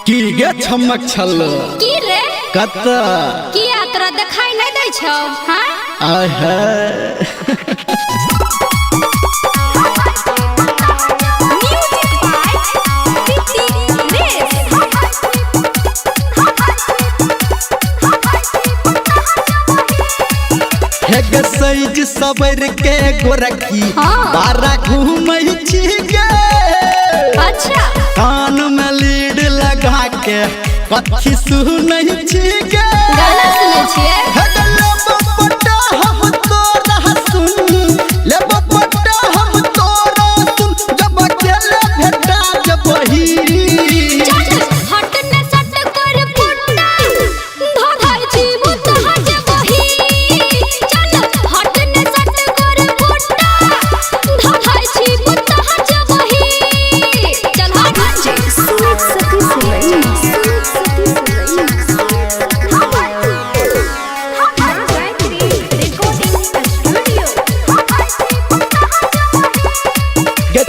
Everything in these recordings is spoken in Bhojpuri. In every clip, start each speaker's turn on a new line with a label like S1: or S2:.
S1: की गे छमक छल
S2: की रे
S1: कत
S2: किया तोरा देखाई नहीं दै छौ हां
S1: आहा सैज सबर के गोरखी बारा घूमै छी गे
S2: अच्छा
S1: कान में लीड लगा के कथी सुनै छी गे
S2: गाना सुनै छियै
S1: हम तोरा सुन लेबो पट्टा हम तोरा सुन जब अकेले भेटा जबही
S2: हट ने सट कर फुट्टा धधाई छी बुतहा जबही चल हट ने सट कर फुट्टा धधाई छी बुतहा जबही चल हट सुनत सती सुनई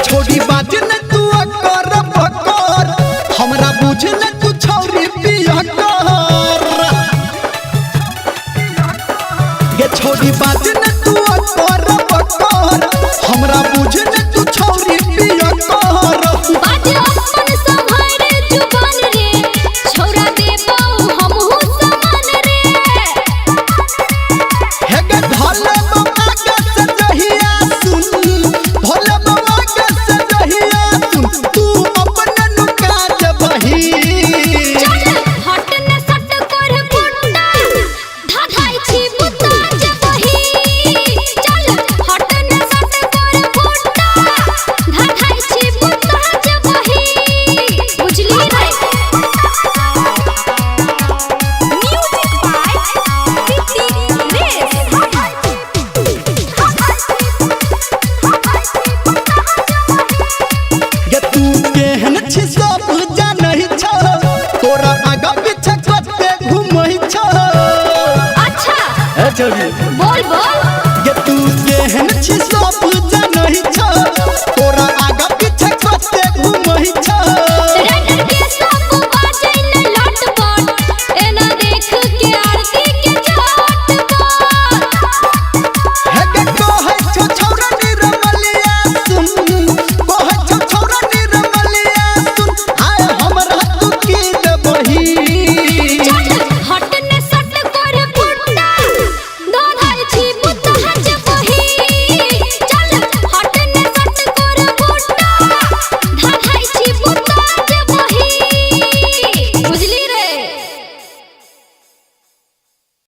S1: छोड़ी बात न तू कर बकर हमरा बुझ न तू छौरी पिया कर गे छोड़ी बात न तू कर बकर हमरा बुझ न तू छौरी पिया कर
S2: बात अपन संभारे जुबान रे छोरा दे पाऊ हमहु समान रे
S1: हे गे ढोले बाबा के से जहिया सुन ढोले बाबा के से जहिया सुन तू अपने नुका जबही
S2: चल हट ने सट कर फुट्टा धधाई छी बुता जबही चल हट ने सट कर फुट्टा धधाई छी बुता जबही बुझली रे म्यूजिक बाय
S1: गे तू केहन छी सब जानहि छ तोरा आगा पीछे कते घुमहि छ
S2: अच्छा
S1: ए छोरी
S2: बोल बोल